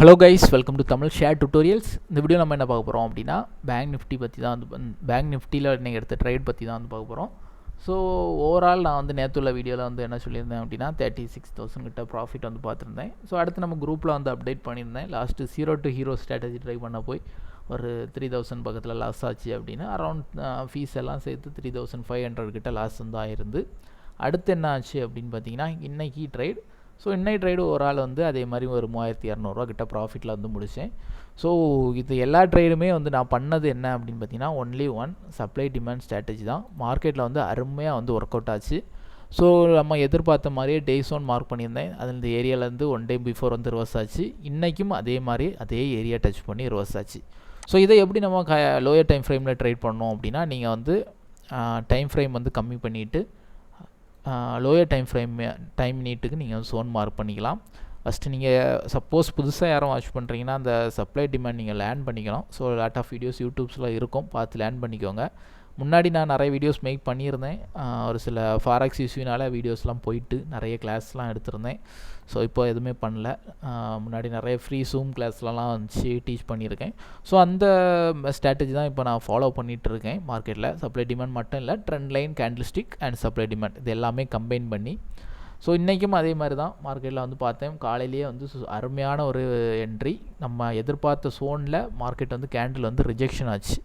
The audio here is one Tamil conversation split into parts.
Hello guys, welcome to Tamil share tutorials. இந்த வீடியோ நம்ம என்ன பார்க்க போகிறோம் அப்படின்னா பேங்க் நிஃப்டி பற்றி தான் பேங்க் நிஃப்டியில் இன்றைக்கி எடுத்த ட்ரேட் பற்றி தான் பார்க்க போகிறோம். ஸோ ஓவரால் நான் நேற்றுள்ள வீடியோவில் என்ன சொல்லியிருந்தேன் அப்படின்னா 36,000 கிட்ட ப்ராஃபிட் பார்த்துருந்தேன். ஸோ அடுத்து நம்ம குரூப்பில் அப்டேட் பண்ணியிருந்தேன். Last 0 to hero strategy try பண்ண போய் ஒரு 3,000 பக்கத்தில் லாஸ் ஆச்சு அப்படின்னு அரௌண்ட் ஃபீஸ் எல்லாம் சேர்த்து 3,500 கிட்ட லாஸ் ஆயிருந்து. அடுத்து என்ன ஆச்சு அப்படின்னு பார்த்தீங்கன்னா இன்றைக்கி ட்ரேட். ஸோ இன்னைக்கு ட்ரேடு ஒரு ஆள் அதே மாதிரி ஒரு 3,200 கிட்ட ப்ராஃபிட்டில் முடித்தேன். ஸோ இது எல்லா ட்ரேடுமே நான் பண்ணது என்ன அப்படின்னு பார்த்தீங்கன்னா only one supply demand strategy தான். மார்க்கெட்டில் அருமையாக ஒர்க் அவுட் ஆச்சு. ஸோ நம்ம எதிர்பார்த்த மாதிரியே டேஸ் ஒன் மார்க் பண்ணியிருந்தேன். அதில் இந்த ஏரியாவிலேருந்து 1 day பிஃபோர் ரிவர்ஸ் ஆச்சு. இன்றைக்கும் அதே மாதிரி அதே ஏரியா டச் பண்ணி ரிவர்ஸ் ஆச்சு. ஸோ இதை எப்படி நம்ம லோயர் டைம் ஃப்ரேமில் ட்ரேட் பண்ணோம் அப்படின்னா நீங்கள் டைம் ஃப்ரேம் கம்மி பண்ணிவிட்டு லோயர் டைம் நீட்டுக்கு நீங்கள் சோன் மார்க் பண்ணிக்கலாம். ஃபஸ்ட்டு நீங்கள் சப்போஸ் புதுசாக யாரும் வாட்ச் பண்ணுறீங்கன்னா அந்த சப்ளை டிமாண்ட் நீங்கள் லேர்ன் பண்ணிக்கணும். ஸோ லாட் ஆஃப் வீடியோஸ் யூடியூப்ஸில் இருக்கும், பார்த்து லேர்ன் பண்ணிக்கோங்க. முன்னாடி நான் நிறைய வீடியோஸ் மேக் பண்ணியிருந்தேன். ஒரு சில ஃபாரெக்ஸ் இஷ்யூனால் வீடியோஸ்லாம் போயிட்டு நிறைய கிளாஸ்லாம் எடுத்திருந்தேன். ஸோ இப்போ எதுவுமே பண்ணல. முன்னாடி நிறைய ஃப்ரீ ஜூம் கிளாஸ்லாம் வச்சு டீச் பண்ணியிருக்கேன். ஸோ அந்த ஸ்ட்ராட்டஜி தான் இப்போ நான் ஃபாலோ பண்ணிகிட்டு இருக்கேன். மார்க்கெட்டில் சப்ளை டிமாண்ட் மட்டும் இல்லை, trend line, candlestick and supply demand இது எல்லாமே கம்பைன் பண்ணி. ஸோ இன்றைக்கும் அதே மாதிரி தான் மார்க்கெட்டில் பார்த்தேன். காலையிலேயே அருமையான ஒரு என்ட்ரி. நம்ம எதிர்பார்த்த சோனில் மார்க்கெட் கேண்டில் ரிஜெக்ஷன் ஆச்சு.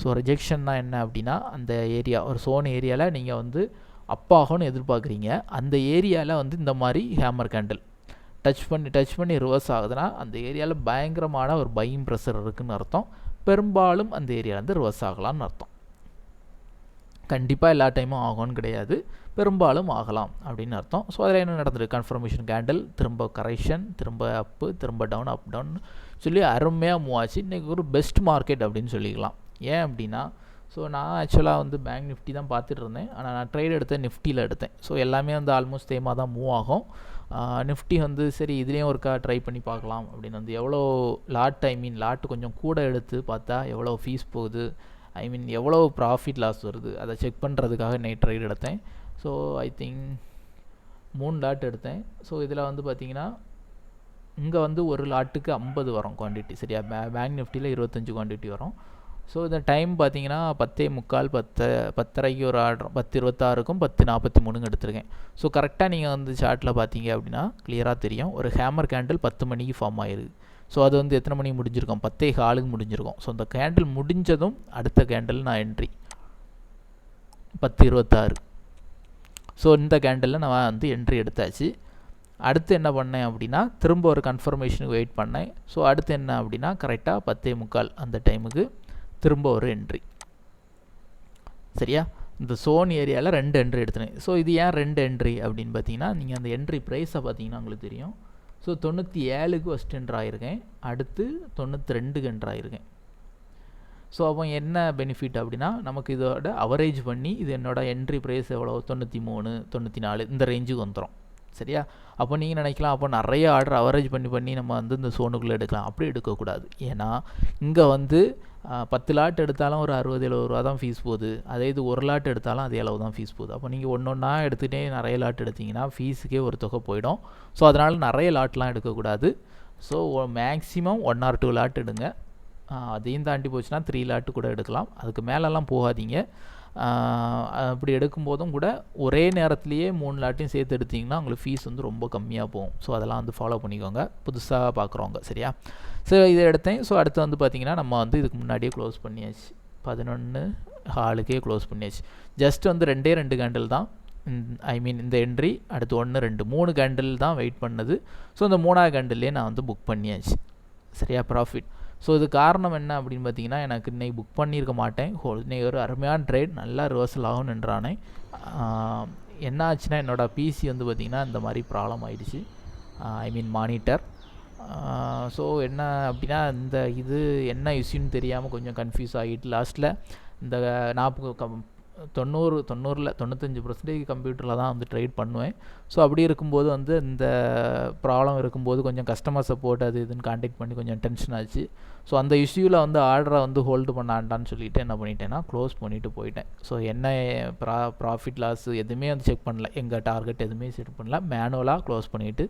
ஸோ ரிஜெக்ஷன்னா என்ன அப்படின்னா அந்த ஏரியா ஒரு சோன் ஏரியாவில் நீங்கள் அப்பாகனு எதிர்பார்க்குறீங்க. அந்த ஏரியாவில் இந்த மாதிரி ஹேமர் கேண்டில் டச் பண்ணி ரிவர்ஸ் ஆகுதுன்னா அந்த ஏரியாவில் பயங்கரமான ஒரு பையிங் ப்ரெஷர் இருக்குதுன்னு அர்த்தம். பெரும்பாலும் அந்த ஏரியாவிலேருந்து ரிவர்ஸ் ஆகலாம்னு அர்த்தம். கண்டிப்பாக எல்லா டைமும் ஆகும்னு கிடையாது, பெரும்பாலும் ஆகலாம் அப்படின்னு அர்த்தம். ஸோ அதில் என்ன நடந்திருக்கு? கன்ஃபர்மேஷன் கேண்டில், திரும்ப கரெக்ஷன், திரும்ப அப்பு, திரும்ப டவுன், அப் டவுன் சொல்லி அருமையாக மூவ் ஆச்சு. இன்றைக்கி ஒரு பெஸ்ட் மார்க்கெட் அப்படின்னு சொல்லிக்கலாம். ஏன் அப்படின்னா ஸோ நான் ஆக்சுவலாக பேங்க் நிஃப்டி தான் பார்த்துட்டு இருந்தேன். ஆனால் நான் ட்ரேட் எடுத்தேன், நிஃப்டியில் எடுத்தேன். ஸோ எல்லாமே ஆல்மோஸ்ட் சேமாக தான் மூவ் ஆகும். நிஃப்டி சரி இதுலேயும் ஒருக்கா ட்ரை பண்ணி பார்க்கலாம் அப்படின்னு எவ்வளோ லாட் கொஞ்சம் கூட எடுத்து பார்த்தா எவ்வளோ ஃபீஸ் போகுது, எவ்வளோ ப்ராஃபிட் லாஸ் வருது அதை செக் பண்ணுறதுக்காக நைட் ட்ரேட் எடுத்தேன். ஸோ ஐ திங்க் 3 லாட் எடுத்தேன். ஸோ இதில் பார்த்தீங்கன்னா இங்கே ஒரு லாட்டுக்கு 50 வரும் குவான்டிட்டி, சரியா? பேங்க் நிஃப்டியில் 25 குவான்டிட்டி வரும். ஸோ இந்த டைம் பார்த்தீங்கன்னா 10:45 10:30 ஒரு ஆர்டர், 10:26க்கும் 10:43 எடுத்திருக்கேன். ஸோ கரெக்டாக நீங்கள் சார்ட்டில் பார்த்தீங்க அப்படின்னா கிளியராக தெரியும். ஒரு ஹேமர் கேண்டில் 10 மணிக்கு ஃபார்ம் ஆயிருக்கு. ஸோ அது எத்தனை மணிக்கு முடிஞ்சிருக்கும்? 10:15 முடிஞ்சிருக்கும். ஸோ அந்த கேண்டில் முடிஞ்சதும் அடுத்த கேண்டில் நான் என்ட்ரி 10:26. ஸோ இந்த கேண்டிலில் நான் என்ட்ரி எடுத்தாச்சு. அடுத்து என்ன பண்ணேன் அப்படின்னா திரும்ப ஒரு கன்ஃபர்மேஷனுக்கு வெயிட் பண்ணேன். ஸோ அடுத்து என்ன அப்படின்னா கரெக்டாக 10:45 அந்த டைமுக்கு திரும்ப ஒரு என்ட்ரி, சரியா? இந்த சோன் ஏரியாவில் 2 என்ட்ரி எடுத்துனேன். ஸோ இது ஏன் 2 என்ட்ரி அப்படின்னு பார்த்தீங்கன்னா நீங்கள் அந்த என்ட்ரி ப்ரைஸை பார்த்தீங்கன்னா உங்களுக்கு தெரியும். ஸோ 97க்கு ஃபஸ்ட் என்ட்ரு ஆகிருக்கேன், அடுத்து 92க்கு என்ட்ரு ஆகிருக்கேன். ஸோ அப்போ என்ன பெனிஃபிட் அப்படின்னா நமக்கு இதோட அவரேஜ் பண்ணி இது என்னோடய என்ட்ரி ப்ரைஸ் எவ்வளோ 93 94 இந்த ரேஞ்சுக்கு வந்துடும், சரியா? அப்போ நீங்கள் நினைக்கலாம் அப்போ நிறைய ஆர்டர் அவரேஜ் பண்ணி நம்ம இந்த சோனுக்குள்ளே எடுக்கலாம். அப்படி எடுக்கக்கூடாது. ஏன்னா இங்கே 10 லாட் எடுத்தாலும் ஒரு 60-70 ரூபா தான் ஃபீஸ் போகுது. அதே இது ஒரு லாட் எடுத்தாலும் அதே அளவு தான் ஃபீஸ் போகுது. அப்போ நீங்கள் ஒன்றா எடுத்துகிட்டே நிறைய லாட் எடுத்திங்கன்னா ஃபீஸுக்கே ஒரு தொகை போயிடும். ஸோ அதனால் நிறைய லாட்லாம் எடுக்கக்கூடாது. ஸோ மேக்ஸிமம் 1 or 2 லாட் எடுங்க. அதையும் தாண்டி போச்சுன்னா 3 லாட்டு கூட எடுக்கலாம். அதுக்கு மேலெல்லாம் போகாதீங்க. அப்படி எடுக்கும்போதும் கூட ஒரே நேரத்துலேயே 3 லாட்டையும் சேர்த்து எடுத்திங்கன்னா உங்களுக்கு ஃபீஸ் ரொம்ப கம்மியாக போகும். ஸோ அதெல்லாம் ஃபாலோ பண்ணிக்கோங்க புதுசாக பார்க்குறவங்க, சரியா? ஸோ இதை எடுத்தேன். ஸோ அடுத்து பார்த்தீங்கன்னா நம்ம இதுக்கு முன்னாடியே க்ளோஸ் பண்ணியாச்சு. 11:15 க்ளோஸ் பண்ணியாச்சு. ஜஸ்ட் 2 கேண்டில் தான், இந்த என்ட்ரி, அடுத்து 1 2 3 கேண்டில் தான் வெயிட் பண்ணது. ஸோ இந்த 3ஆவது கேண்டில்லே நான் புக் பண்ணியாச்சு, சரியா? ப்ராஃபிட். ஸோ இது காரணம் என்ன அப்படின்னு பார்த்தீங்கன்னா எனக்கு இன்றைக்கி புக் பண்ணியிருக்க மாட்டேன். இன்றைக்கி ஒரு அருமையான ட்ரேட், நல்லா ரிவர்சல் ஆகும் நின்றானே. என்ன ஆச்சுன்னா என்னோடய பிசி பார்த்திங்கன்னா இந்த மாதிரி ப்ராப்ளம் ஆகிடுச்சு, மானிட்டர். ஸோ என்ன அப்படின்னா இது என்ன இஷ்யூன்னு தெரியாமல் கொஞ்சம் கன்ஃபியூஸ் ஆகிட்டு லாஸ்ட்டில் இந்த 95% கம்ப்யூட்டரில் தான் ட்ரேட் பண்ணுவேன். ஸோ அப்படி இருக்கும்போது இந்த ப்ராப்ளம் இருக்கும்போது கொஞ்சம் கஸ்டமர் சப்போர்ட் அது இதுன்னு கான்டாக்ட் பண்ணி கொஞ்சம் டென்ஷன் ஆச்சு. ஸோ அந்த இஷ்யூவில் ஆர்டரை ஹோல்டு பண்ணாண்டான்னு சொல்லிவிட்டு என்ன பண்ணிட்டேன்னா க்ளோஸ் பண்ணிவிட்டு போயிட்டேன். ஸோ என்ன ப்ராஃபிட் லாஸ் எதுவுமே செக் பண்ணல, எங்கள் டார்கெட் எதுவுமே செக் பண்ணல, மேனுவலாக க்ளோஸ் பண்ணிவிட்டு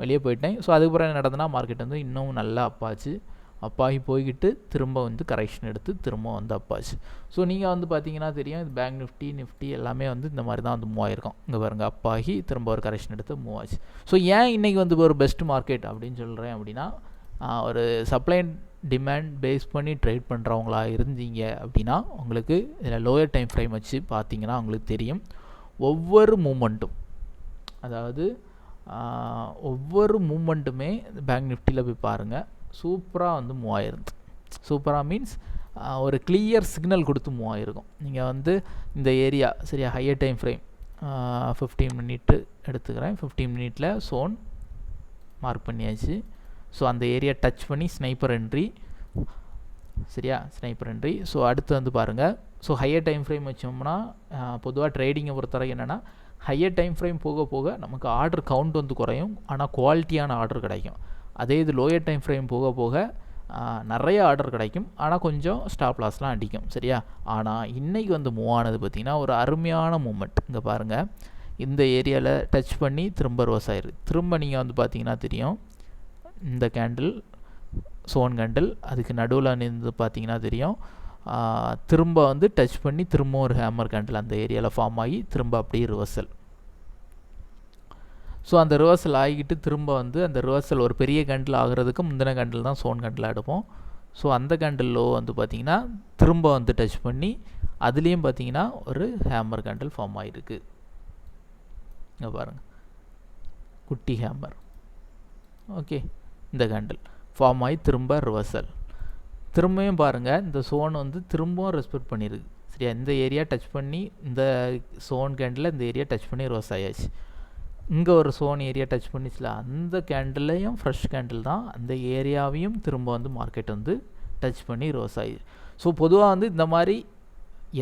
வெளியே போயிட்டேன். ஸோ அதுக்கப்புறம் என்ன நடந்ததுன்னா மார்க்கெட் வந்து இன்னும் நல்லா அப்பாச்சு, அப்பாகி போய்கிட்டு திரும்ப வந்து கரெக்ஷன் எடுத்து திரும்ப வந்து அப்பாச்சு. ஸோ நீங்கள் வந்து பார்த்தீங்கன்னா தெரியும், இது பேங்க் நிஃப்டி எல்லாமே வந்து இந்த மாதிரி தான் வந்து மூவ் ஆயிருக்கும். இங்கே பாருங்கள், அப்பாகி திரும்ப ஒரு கரெக்ஷன் எடுத்து மூவ் ஆச்சு. ஸோ ஏன் இன்றைக்கி வந்து ஒரு பெஸ்ட் மார்க்கெட் அப்படின்னு சொல்கிறேன் அப்படின்னா, ஒரு சப்ளை அண்ட் டிமாண்ட் பேஸ் பண்ணி ட்ரேட் பண்ணுறவங்களா இருந்தீங்க அப்படின்னா உங்களுக்கு இதில் லோயர் டைம் ஃப்ரேம் வச்சு பார்த்தீங்கன்னா உங்களுக்கு தெரியும், ஒவ்வொரு மூமெண்ட்டும், அதாவது ஒவ்வொரு மூமெண்ட்டுமே பேங்க் நிஃப்டியில் போய் பாருங்கள், சூப்பராக வந்து மூவ் ஆயிருந்து. சூப்பராக மீன்ஸ் ஒரு கிளியர் சிக்னல் கொடுத்து மூவ் ஆகிருக்கும். நீங்கள் வந்து இந்த ஏரியா சரியா ஹையர் டைம் ஃப்ரேம் 15 மினிட்டு எடுத்துக்கிறேன். 15 மினிட்டில் சோன் மார்க் பண்ணியாச்சு. ஸோ அந்த ஏரியா டச் பண்ணி ஸ்னைப்பர் என்ட்ரி, சரியா, ஸ்னைப்பர் என்ட்ரி. ஸோ அடுத்து வந்து பாருங்கள், ஸோ ஹையர் டைம் ஃப்ரேம் வச்சோம்னா பொதுவாக ட்ரேடிங்கை பொறுத்தவரை என்னென்னா, ஹையர் டைம் ஃப்ரேம் போக போக நமக்கு ஆர்டர் கவுண்ட் வந்து குறையும், ஆனால் குவாலிட்டியான ஆர்டர் கிடைக்கும். அதே இது லோயர் டைம் ஃப்ரேம் போக போக நிறைய ஆர்டர் கிடைக்கும், ஆனால் கொஞ்சம் ஸ்டாப் லாஸ்லாம் அடிக்கும், சரியா. ஆனால் இன்றைக்கி வந்து மூவ் ஆனது பார்த்திங்கன்னா ஒரு அருமையான மூமெண்ட். இங்கே பாருங்கள், இந்த ஏரியாவில் டச் பண்ணி திரும்ப ரோஸ் ஆயிருக்கு. திரும்ப நீங்கள் வந்து பார்த்தீங்கன்னா தெரியும், இந்த கேண்டில் சோன் கேண்டில், அதுக்கு நடுவில் நின்று பார்த்தீங்கன்னா தெரியும், திரும்ப வந்து டச் பண்ணி திரும்ப ஒரு ஹேமர் கேண்டில் அந்த ஏரியாவில் ஃபார்ம் ஆகி திரும்ப அப்படியே ரிவர்சல். ஸோ அந்த ரிவர்சல் ஆகிக்கிட்டு திரும்ப வந்து அந்த ரிவர்சல் ஒரு பெரிய கேண்டில் ஆகிறதுக்கு முந்தின கேண்டில் தான் சோன் கேண்டில் எடுப்போம். ஸோ அந்த கேண்டில் லோ வந்து பார்த்திங்கன்னா திரும்ப வந்து டச் பண்ணி அதுலேயும் பார்த்திங்கன்னா ஒரு ஹேமர் கேண்டில் ஃபார்ம் ஆகிருக்கு. இங்கே பாருங்கள், குட்டி ஹேமர், ஓகே, இந்த கேண்டில் ஃபார்ம் ஆகி திரும்ப ரிவர்சல். திரும்பியும் பாருங்கள், இந்த சோன் வந்து திரும்பவும் ரெஸ்பெக்ட் பண்ணியிருக்கு, சரியா. இந்த ஏரியா டச் பண்ணி இந்த சோன் கேண்டில் இந்த ஏரியா டச் பண்ணி ரிவர்ஸ் ஆயாச்சு. இங்கே ஒரு சோன் ஏரியா டச் பண்ணிச்சுல, அந்த கேண்டில்லையும் ஃப்ரெஷ் கேண்டில் தான், அந்த ஏரியாவையும் திரும்ப வந்து மார்க்கெட் வந்து டச் பண்ணி ரோஸ் ஆகிடுச்சு. ஸோ பொதுவாக வந்து இந்த மாதிரி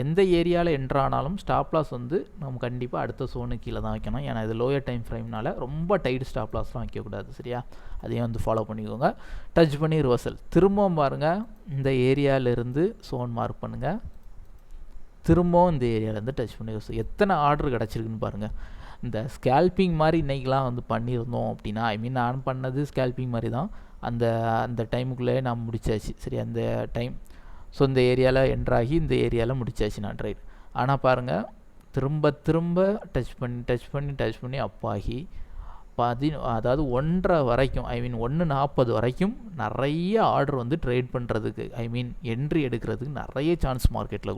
எந்த ஏரியாவில் என்ட்ரானாலும் ஸ்டாப் லாஸ் வந்து நம்ம கண்டிப்பாக அடுத்த சோனுக்கு கீழே தான் வைக்கணும். ஏன்னா இது லோயர் டைம் ஃப்ரேம்னால ரொம்ப டைட் ஸ்டாப் லாஸ்லாம் வைக்கக்கூடாது, சரியா. அதையும் வந்து ஃபாலோ பண்ணிக்கோங்க. டச் பண்ணி ரிவர்சல், திரும்பவும் பாருங்கள், இந்த ஏரியாவிலேருந்து சோன் மார்க் பண்ணுங்கள், திரும்பவும் இந்த ஏரியாவிலேருந்து டச் பண்ணி ரிவர்சல். எத்தனை ஆர்டர் கிடச்சிருக்குன்னு பாருங்கள். இந்த ஸ்கேல்பிங் மாதிரி இன்றைக்கெலாம் வந்து பண்ணியிருந்தோம் அப்படின்னா, நான் பண்ணது ஸ்கேல்பிங் மாதிரி தான், அந்த டைமுக்குள்ளேயே நான் முடிச்சாச்சு, சரி, அந்த டைம். ஸோ இந்த ஏரியாவில் என்ட்ராகி இந்த ஏரியாவில் முடிச்சாச்சு நான் ட்ரைட். ஆனால் பாருங்கள், திரும்ப திரும்ப டச் பண்ணி அப்பாகி அதாவது 1:30 வரைக்கும், 1:40 வரைக்கும் நிறைய ஆர்டர் வந்து ட்ரேட் பண்ணுறதுக்கு, என்ட்ரி எடுக்கிறதுக்கு நிறைய சான்ஸ் மார்க்கெட்டில்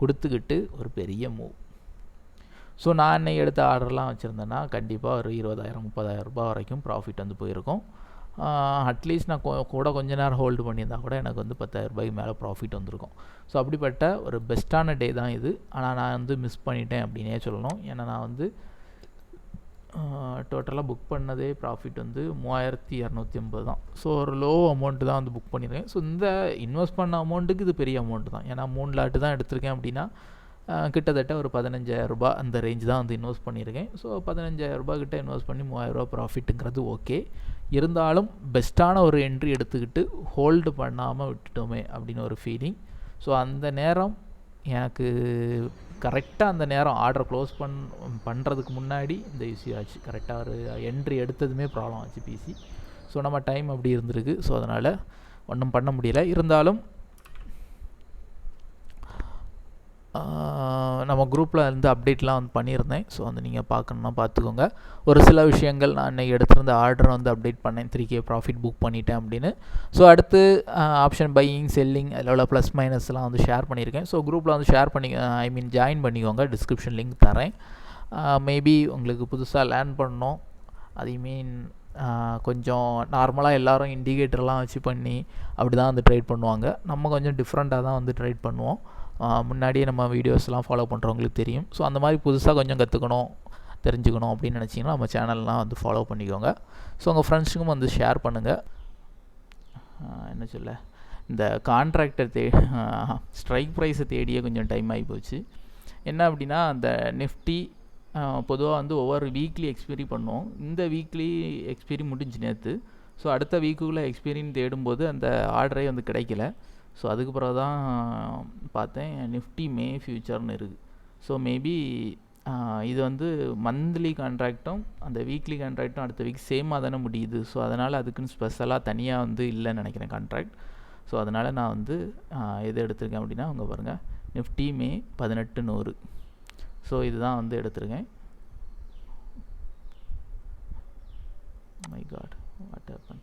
கொடுத்துக்கிட்டு ஒரு பெரிய மூவ். ஸோ நான் இன்னைக்கு எடுத்த ஆர்டர்லாம் வச்சுருந்தேன்னா கண்டிப்பாக ஒரு 20,000-30,000 ரூபாய் வரைக்கும் ப்ராஃபிட் வந்து போயிருக்கும். அட்லீஸ்ட் நான் கூட கொஞ்ச நேரம் ஹோல்டு பண்ணியிருந்தா கூட எனக்கு வந்து 10,000 ரூபாய்க்கு மேலே ப்ராஃபிட் வந்திருக்கும். ஸோ அப்படிப்பட்ட ஒரு பெஸ்ட்டான டே தான் இது. ஆனால் நான் வந்து மிஸ் பண்ணிட்டேன் அப்படின்னே சொல்லணும். ஏன்னா நான் வந்து டோட்டலாக புக் பண்ணதே ப்ராஃபிட் வந்து 3,250 தான். ஸோ ஒரு லோ அமௌண்ட்டு தான் வந்து புக் பண்ணியிருக்கேன். ஸோ இந்த இன்வெஸ்ட் பண்ண அமௌண்ட்டுக்கு இது பெரிய அமௌண்ட்டு தான். ஏன்னா 3 லாட்டு தான் எடுத்திருக்கேன் அப்படின்னா கிட்டத்தட்ட ஒரு 15,000 ரூபாய் அந்த ரேஞ்ச் தான் வந்து இன்வெஸ்ட் பண்ணியிருக்கேன். ஸோ 15,000 ரூபாய் கிட்ட இன்வெஸ்ட் பண்ணி 3,000 ரூபா ப்ராஃபிட்டுங்கிறது ஓகே. இருந்தாலும் பெஸ்ட்டான ஒரு என்ட்ரி எடுத்துக்கிட்டு ஹோல்டு பண்ணாமல் விட்டுட்டோமே அப்படின்னு ஒரு ஃபீலிங். ஸோ அந்த நேரம் எனக்கு கரெக்டாக அந்த நேரம் ஆர்டர் க்ளோஸ் பண்ணுறதுக்கு முன்னாடி இந்த இஷ்யூ ஆச்சு. கரெக்டாக ஒரு என்ட்ரி எடுத்ததுமே ப்ராப்ளம் ஆச்சு பிசி. ஸோ நம்ம டைம் அப்படி இருந்திருக்கு. ஸோ அதனால் ஒன்றும் பண்ண முடியல. இருந்தாலும் நம்ம குரூப்பில் இருந்து அப்டேட்லாம் வந்து பண்ணியிருந்தேன். ஸோ வந்து நீங்கள் பார்க்கணுன்னா பார்த்துக்கோங்க. ஒரு சில விஷயங்கள் நான் இன்றைக்கி எடுத்திருந்த ஆர்டரை வந்து அப்டேட் பண்ணேன், 3K ப்ராஃபிட் புக் பண்ணிட்டேன் அப்படின்னு. ஸோ அடுத்து ஆப்ஷன் பையிங், செல்லிங், அதில் உள்ள ப்ளஸ் மைனஸ்லாம் வந்து ஷேர் பண்ணியிருக்கேன். ஸோ குரூப்பில் வந்து ஷேர் பண்ணி ஜாயின் பண்ணிக்கோங்க. டிஸ்கிரிப்ஷன் லிங்க் தரேன். மேபி உங்களுக்கு புதுசாக லேர்ன் பண்ணணும், கொஞ்சம் நார்மலாக எல்லோரும் இண்டிகேட்டர்லாம் வச்சு பண்ணி அப்படி தான் வந்து ட்ரேட் பண்ணுவாங்க. நம்ம கொஞ்சம் டிஃப்ரெண்ட்டாக தான் வந்து ட்ரேட் பண்ணுவோம். முன்னாடியே நம்ம வீடியோஸ்லாம் ஃபாலோ பண்ணுறவங்களுக்கு தெரியும். ஸோ அந்த மாதிரி புதுசாக கொஞ்சம் கற்றுக்கணும், தெரிஞ்சுக்கணும் அப்படின்னு நினச்சிங்கன்னா நம்ம சேனல்லாம் வந்து ஃபாலோ பண்ணிக்கோங்க. ஸோ உங்கள் ஃப்ரெண்ட்ஸுக்கும் வந்து ஷேர் பண்ணுங்கள். என்ன சொல்ல, இந்த கான்ட்ராக்டை ஸ்ட்ரைக் ப்ரைஸை தேடியே கொஞ்சம் டைம் ஆகி போச்சு. என்ன அப்படின்னா, அந்த நிஃப்டி பொதுவாக வந்து ஒவ்வொரு வீக்லி எக்ஸ்பைரி பண்ணுவோம். இந்த வீக்லி எக்ஸ்பைரி முடிஞ்சு நேற்று. ஸோ அடுத்த வீக்குள்ளே எக்ஸ்பைரின்னு தேடும்போது அந்த ஆர்டரே வந்து கிடைக்கல. ஸோ அதுக்கு பிறகு தான் பார்த்தேன் நிஃப்டி மே ஃபியூச்சர்னு இருக்குது. ஸோ மேபி இது வந்து மந்த்லி கான்ட்ராக்டும் அந்த வீக்லி கான்ட்ராக்டும் அடுத்த வீக் சேமாக தானே முடியுது. ஸோ அதனால் அதுக்குன்னு ஸ்பெஷலாக தனியாக வந்து இல்லைன்னு நினைக்கிறேன் கான்ட்ராக்ட். ஸோ அதனால் நான் வந்து எது எடுத்திருக்கேன் அப்படின்னா அவங்க பாருங்கள், நிஃப்டி மே 1800. ஸோ இதுதான் வந்து எடுத்திருக்கேன். My god, what happen?